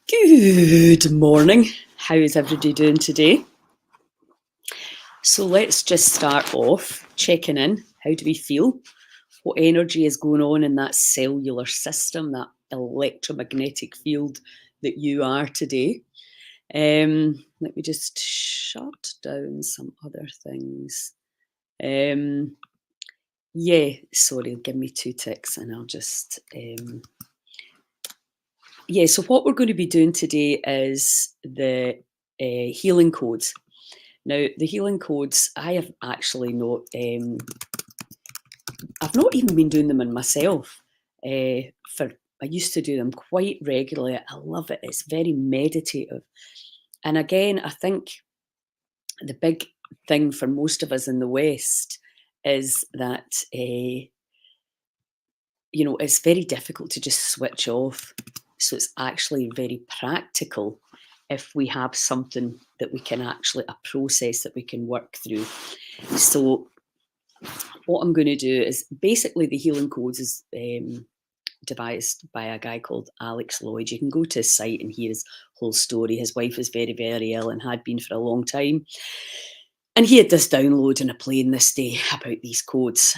Good morning. How is everybody doing today? So let's just start off checking in. How do we feel? What energy is going on in that cellular system, that electromagnetic field that you are today? Let me just shut down some other things. Sorry, give me 2 ticks and I'll just so what we're going to be doing today is the healing codes. Now, the healing codes, I have actually not, I've not even been doing them in myself. I used to do them quite regularly. I love it. It's very meditative. And again, I think the big thing for most of us in the West is that, it's very difficult to just switch off. So it's actually very practical if we have something that we can actually, a process that we can work through. So what I'm going to do is basically the healing codes is devised by a guy called Alex Loyd. You can go to his site and hear his whole story. His wife was very, very ill and had been for a long time. And he had this download on a plane this day about these codes.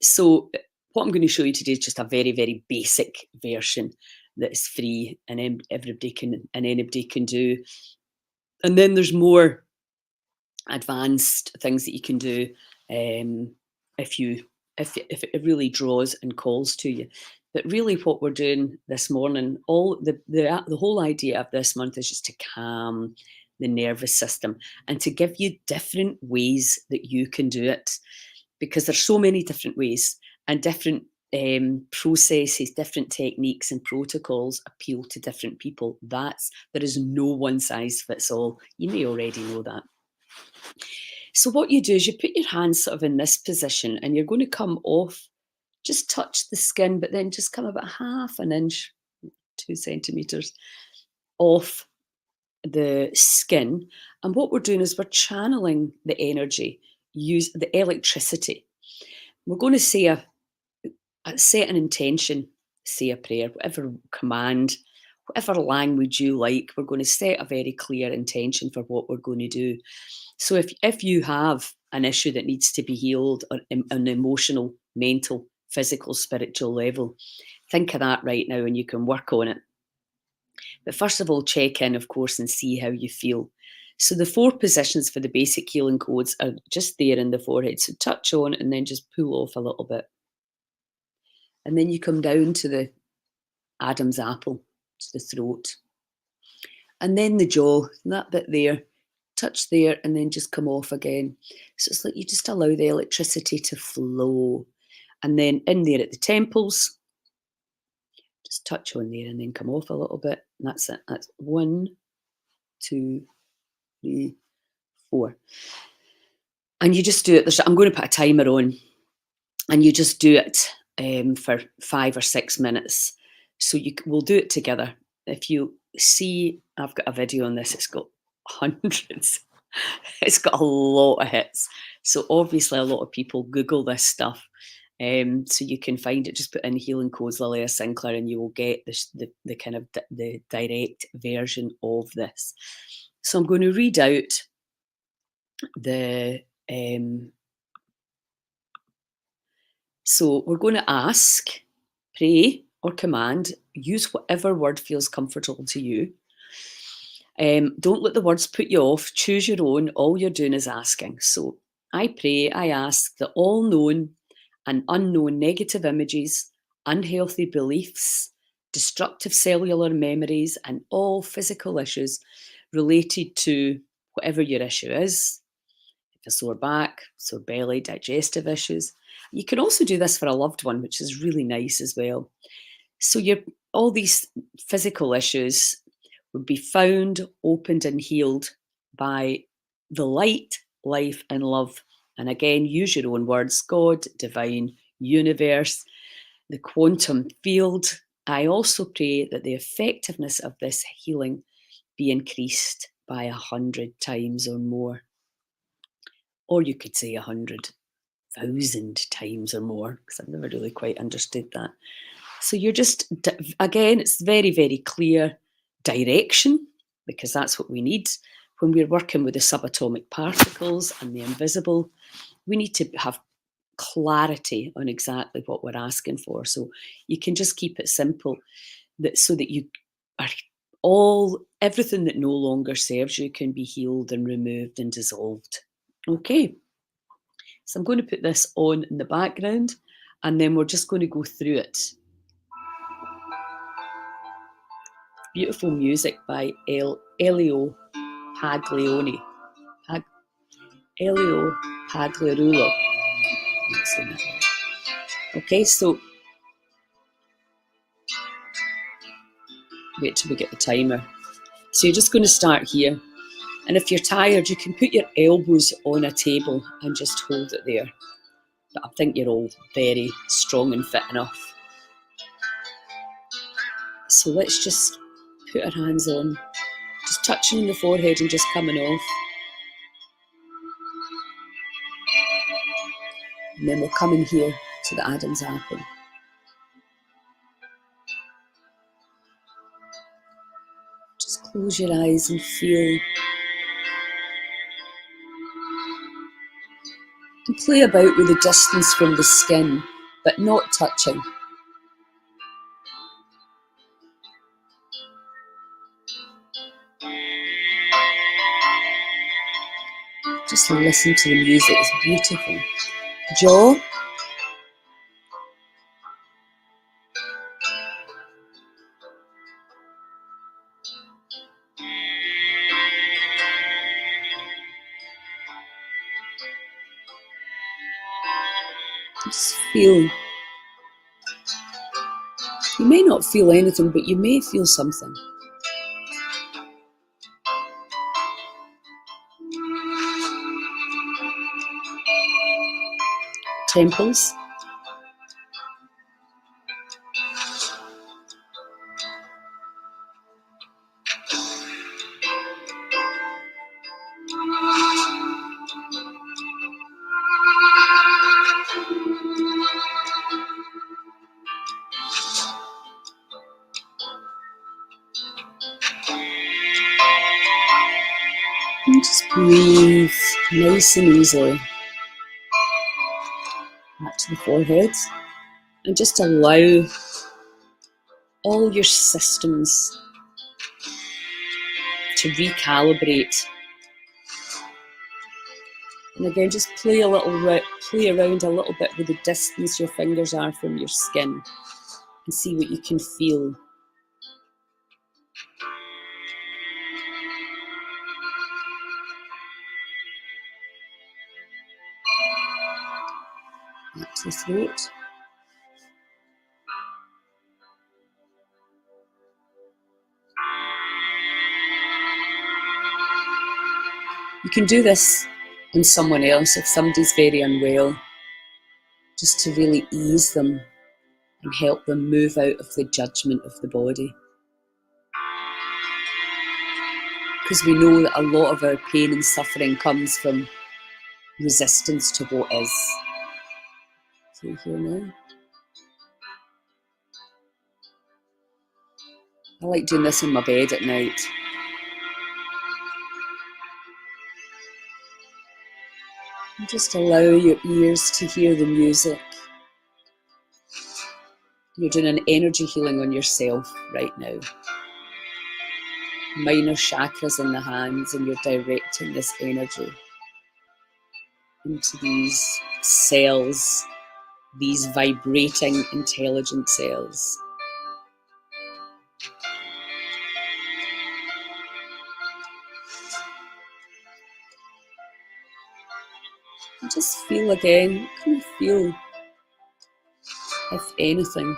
So what I'm going to show you today is just a very, very basic version that is free and anybody can do. And then there's more advanced things that you can do if it really draws and calls to you. But really what we're doing this morning, the whole idea of this month is just to calm the nervous system and to give you different ways that you can do it, because there's so many different ways and different processes, different techniques and protocols appeal to different people. There is no one size fits all. You may already know that. So what you do is you put your hands sort of in this position and you're going to come off, just touch the skin, but then just come about half an inch, 2 centimeters off the skin. And what we're doing is we're channeling the energy, use the electricity. We're going to say set an intention, say a prayer, whatever command, whatever language you like. We're going to set a very clear intention for what we're going to do. So if you have an issue that needs to be healed on an emotional, mental, physical, spiritual level, think of that right now and you can work on it. But first of all, check in, of course, and see how you feel. So the 4 positions for the basic healing codes are just there in the forehead. So touch on and then just pull off a little bit. And then you come down to the Adam's apple, to the throat. And then the jaw, that bit there, touch there and then just come off again. So it's like you just allow the electricity to flow. And then in there at the temples, just touch on there and then come off a little bit. And that's it. That's 1, 2, 3, 4. And you just do it. I'm going to put a timer on. And you just do it for 5 or 6 minutes. So we'll do it together. If you see, I've got a video on this. It's got hundreds. It's got a lot of hits. So obviously a lot of people Google this stuff. So you can find it. Just put in healing codes Lilia Sinclair and you will get the kind of the direct version of this. So I'm going to read out the so we're going to ask, pray or command, use whatever word feels comfortable to you. Don't let the words put you off. Choose your own. All you're doing is asking. So I pray, I ask that all known and unknown negative images, unhealthy beliefs, destructive cellular memories, and all physical issues related to whatever your issue is, a sore back, sore belly, digestive issues. You can also do this for a loved one, which is really nice as well. So all these physical issues would be found, opened and healed by the light, life and love. And again, use your own words, God, divine, universe, the quantum field. I also pray that the effectiveness of this healing be increased by 100 times or more. Or you could say 100,000 times or more, because I've never really quite understood that. So you're just, again, it's very, very clear. direction, because that's what we need. When we're working with the subatomic particles and the invisible, we need to have clarity on exactly what we're asking for. So you can just keep it simple, so that you are everything that no longer serves you can be healed and removed and dissolved. Okay, so I'm going to put this on in the background, and then we're just going to go through it. Beautiful music by Elio Paglioni. Elio Pagliarulo. Okay, so wait till we get the timer. So you're just going to start here. And if you're tired, you can put your elbows on a table and just hold it there. But I think you're all very strong and fit enough. So let's just put our hands on, just touching the forehead and just coming off. And then we'll come in here to the Adam's apple. Just close your eyes and feel. And play about with the distance from the skin, but not touching. Just listen to the music, it's beautiful. Jaw. Just feel. You may not feel anything, but you may feel something. Temples. And just breathe nice and easily back to the forehead, and just allow all your systems to recalibrate. And again, just play around a little bit with the distance your fingers are from your skin, and see what you can feel. Back to the throat. You can do this on someone else if somebody's very unwell, just to really ease them and help them move out of the judgment of the body. Because we know that a lot of our pain and suffering comes from resistance to what is. So here now. I like doing this in my bed at night. And just allow your ears to hear the music. You're doing an energy healing on yourself right now. Minor chakras in the hands, and you're directing this energy into these cells, these vibrating intelligent cells. And just feel again, what can you feel, if anything?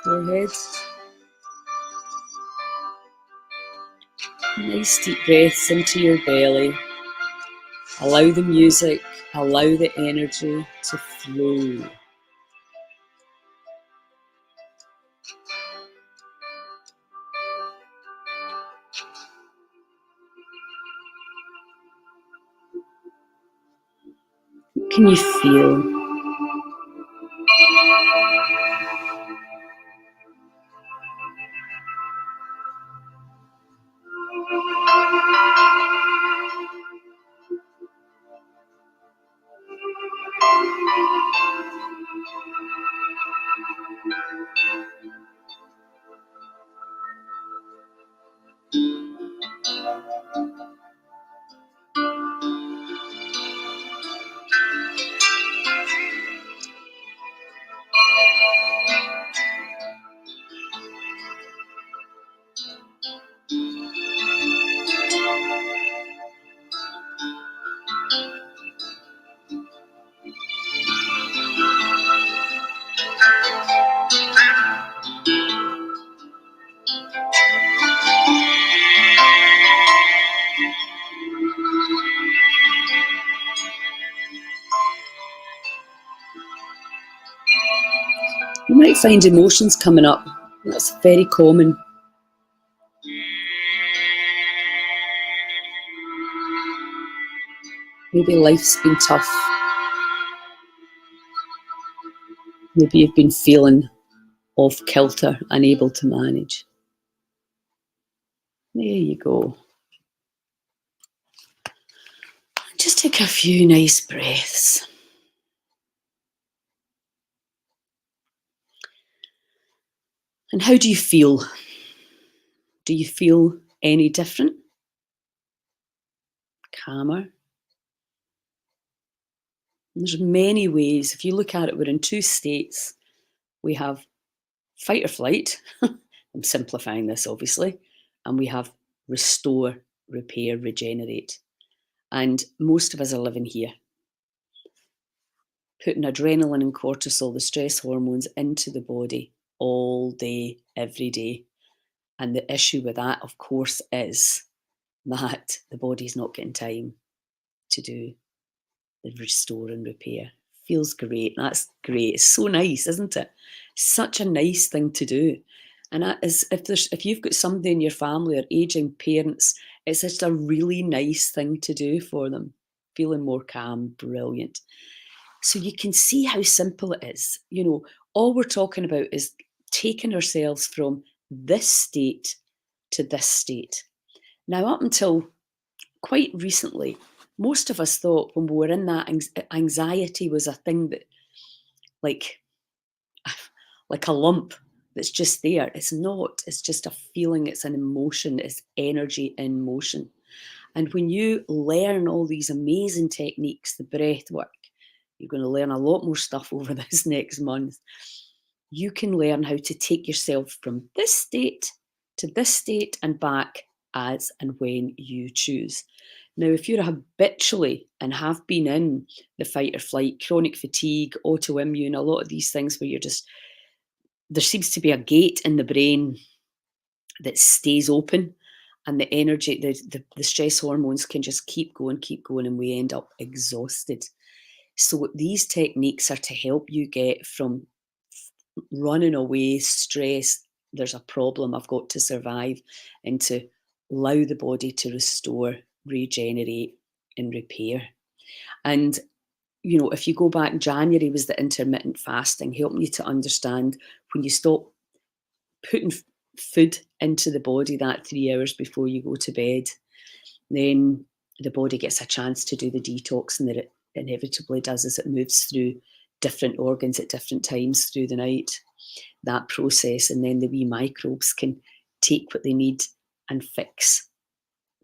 Forehead. Nice deep breaths into your belly. Allow the music, allow the energy to flow. can you feel? You might find emotions coming up. That's very common. Maybe life's been tough. Maybe you've been feeling off kilter, unable to manage. There you go. Just take a few nice breaths. And how do you feel? Do you feel any different? Calmer? There's many ways. If you look at it, we're in two states. We have fight or flight. I'm simplifying this, obviously. And we have restore, repair, regenerate. And most of us are living here, putting adrenaline and cortisol, the stress hormones, into the body all day, every day. And the issue with that, of course, is that the body's not getting time to do the restore and repair. Feels great. That's great. It's so nice, isn't it? Such a nice thing to do. And that is, if you've got somebody in your family or aging parents, it's just a really nice thing to do for them. Feeling more calm, brilliant. So you can see how simple it is. You know, all we're talking about is taking ourselves from this state to this state. Now, up until quite recently, most of us thought when we were in that anxiety was a thing that, like a lump that's just there. It's not. It's just a feeling. It's an emotion. It's energy in motion. And when you learn all these amazing techniques, the breath work, you're going to learn a lot more stuff over this next month. You can learn how to take yourself from this state to this state and back as and when you choose. Now, if you're habitually and have been in the fight or flight, chronic fatigue, autoimmune, a lot of these things where there seems to be a gate in the brain that stays open, and the energy, the stress hormones can just keep going, and we end up exhausted. So these techniques are to help you get from running away, stress, there's a problem, I've got to survive, into allow the body to restore, regenerate, and repair. And, you know, if you go back, January was the intermittent fasting, helping you to understand when you stop putting food into the body that 3 hours before you go to bed, then the body gets a chance to do the detox, and that it inevitably does as it moves through different organs at different times through the night. That process, and then the wee microbes can take what they need and fix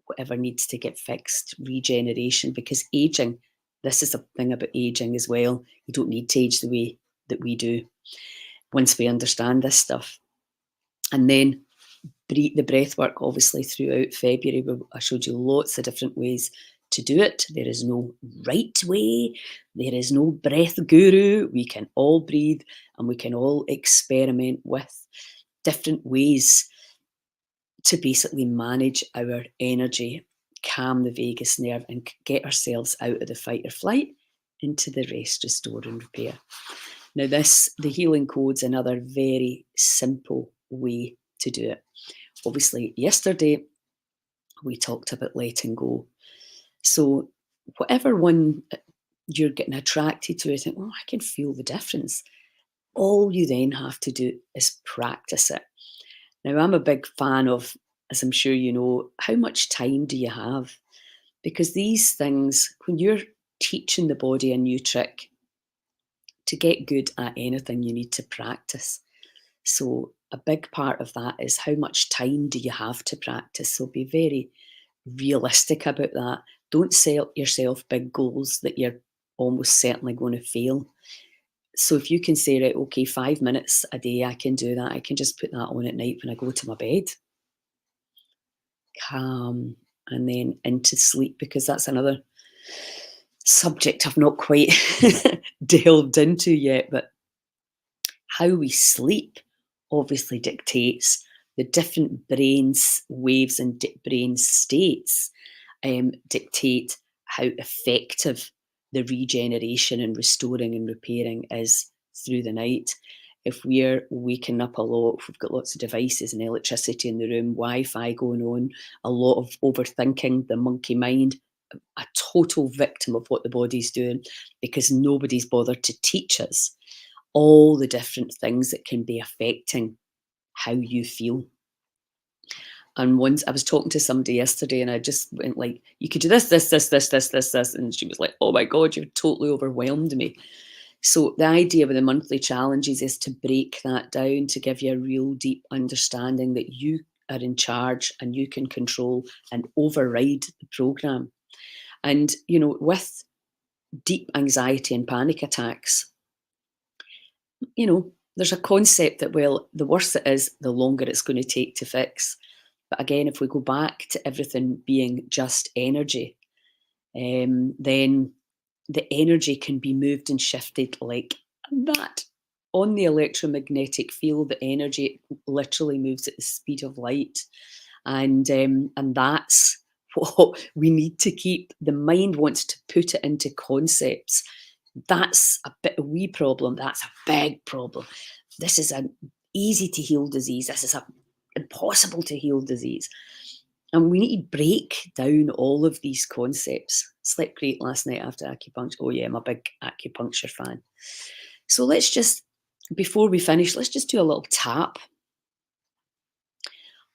whatever needs to get fixed. Regeneration, because aging, this is a thing about aging as well. You don't need to age the way that we do once we understand this stuff. And then the breath work, obviously, throughout February, I showed you lots of different ways to do it. There is no right way. There is no breath guru. We can all breathe, and we can all experiment with different ways to basically manage our energy, calm the vagus nerve, and get ourselves out of the fight or flight into the rest, restore, and repair. Now, the healing code's another very simple way to do it. Obviously, yesterday we talked about letting go. So whatever one you're getting attracted to it, think, oh, I can feel the difference. All you then have to do is practice it. Now, I'm a big fan of, as I'm sure you know, how much time do you have? Because these things, when you're teaching the body a new trick, to get good at anything, you need to practice. So a big part of that is how much time do you have to practice? So be very realistic about that. Don't set yourself big goals that you're almost certainly going to fail. So if you can say, right, okay, 5 minutes a day, I can do that. I can just put that on at night when I go to my bed. Calm and then into sleep, because that's another subject I've not quite delved into yet. But how we sleep obviously dictates the different brain's waves and brain states, dictate how effective the regeneration and restoring and repairing is through the night. If we're waking up a lot, if we've got lots of devices and electricity in the room, Wi-Fi going on, a lot of overthinking, the monkey mind, a total victim of what the body's doing, because nobody's bothered to teach us all the different things that can be affecting how you feel. And once I was talking to somebody yesterday and I just went like, you could do this, this, this, this, this, this, this. And she was like, oh my God, you've totally overwhelmed me. So the idea with the monthly challenges is to break that down, to give you a real deep understanding that you are in charge and you can control and override the program. And, you know, with deep anxiety and panic attacks, you know, there's a concept that, well, the worse it is, the longer it's going to take to fix. But again, if we go back to everything being just energy, then the energy can be moved and shifted like that. On the electromagnetic field, the energy literally moves at the speed of light. And that's what we need to keep. The mind wants to put it into concepts. That's a bit a wee problem. That's a big problem. This is an easy to heal disease. This is a impossible to heal disease. And we need to break down all of these concepts. Slept great last night after acupuncture. Oh yeah, I'm a big acupuncture fan. So let's just, before we finish, let's just do a little tap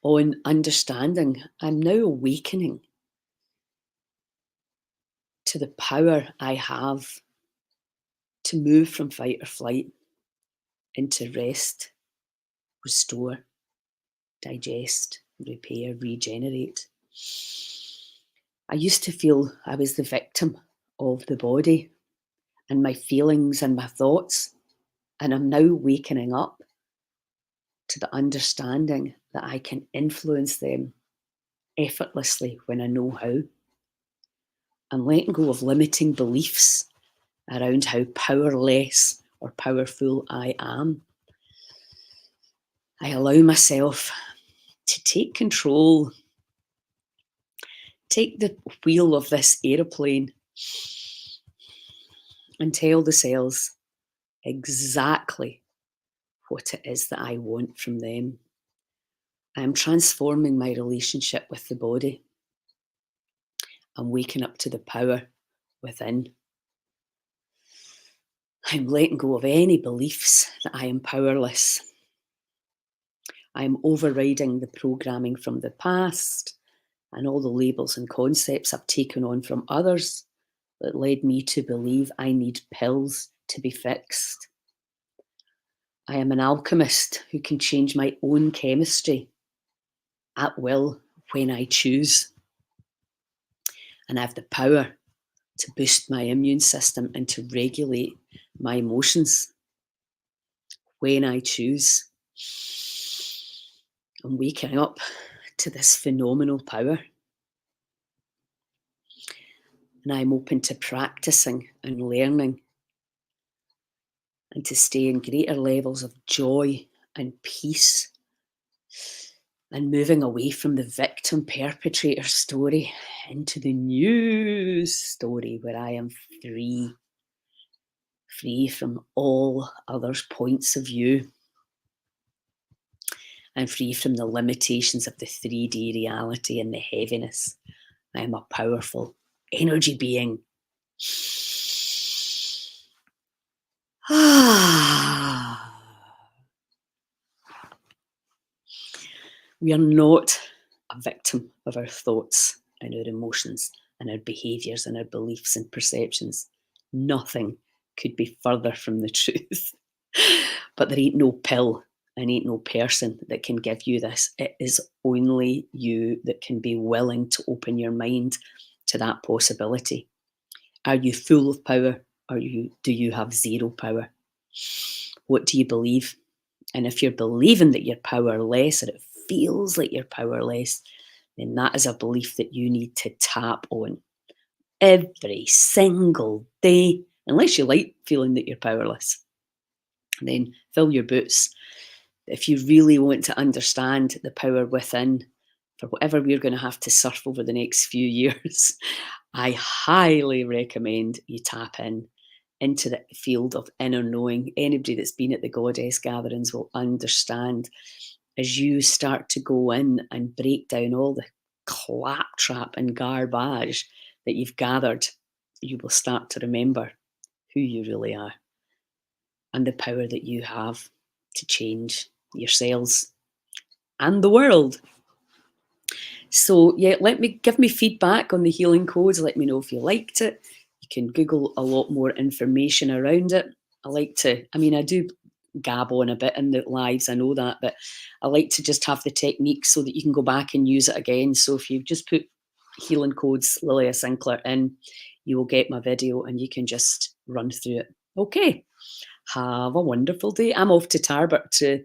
on understanding. I'm now awakening to the power I have to move from fight or flight into rest, restore, digest, repair, regenerate. I used to feel I was the victim of the body and my feelings and my thoughts, and I'm now waking up to the understanding that I can influence them effortlessly when I know how. I'm letting go of limiting beliefs around how powerless or powerful I am. I allow myself to take control, take the wheel of this aeroplane and tell the cells exactly what it is that I want from them. I am transforming my relationship with the body. I'm waking up to the power within. I'm letting go of any beliefs that I am powerless. I'm overriding the programming from the past and all the labels and concepts I've taken on from others that led me to believe I need pills to be fixed. I am an alchemist who can change my own chemistry at will when I choose. And I have the power to boost my immune system and to regulate my emotions when I choose. I'm waking up to this phenomenal power. And I'm open to practicing and learning and to stay in greater levels of joy and peace and moving away from the victim perpetrator story into the new story where I am free from all others' points of view. I'm free from the limitations of the 3D reality and the heaviness. I am a powerful energy being. We are not a victim of our thoughts and our emotions and our behaviours and our beliefs and perceptions. Nothing could be further from the truth. But there ain't no pill and ain't no person that can give you this. It is only you that can be willing to open your mind to that possibility. Are you full of power, or do you have zero power? What do you believe? And if you're believing that you're powerless, or it feels like you're powerless, then that is a belief that you need to tap on every single day, unless you like feeling that you're powerless. And then fill your boots. If you really want to understand the power within, for whatever we're going to have to surf over the next few years, I highly recommend you tap into the field of inner knowing. Anybody that's been at the Goddess gatherings will understand, as you start to go in and break down all the claptrap and garbage that you've gathered, you will start to remember who you really are and the power that you have to change yourselves and the world. So yeah, give me feedback on the healing codes. Let me know if you liked it. You can Google a lot more information around it. I do gab on a bit in the lives, I know that, but I like to just have the technique so that you can go back and use it again. So if you just put healing codes Lilia Sinclair in, you will get my video and you can just run through it. Okay, have a wonderful day. I'm off to Tarbert to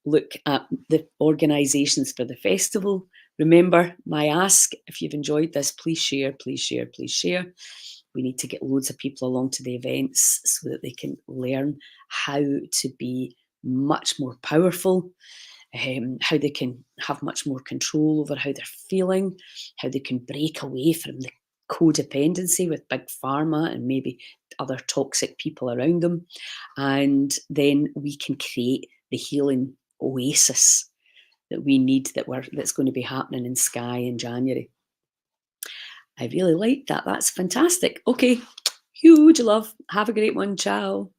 look at the organisations for the festival. Remember, my ask, if you've enjoyed this, please share, please share, please share. We need to get loads of people along to the events so that they can learn how to be much more powerful, how they can have much more control over how they're feeling, how they can break away from the codependency with big pharma and maybe other toxic people around them. And then we can create the healing oasis that we need, that's going to be happening in Skye in January. I really like that. That's fantastic. Okay, huge love. Have a great one. Ciao.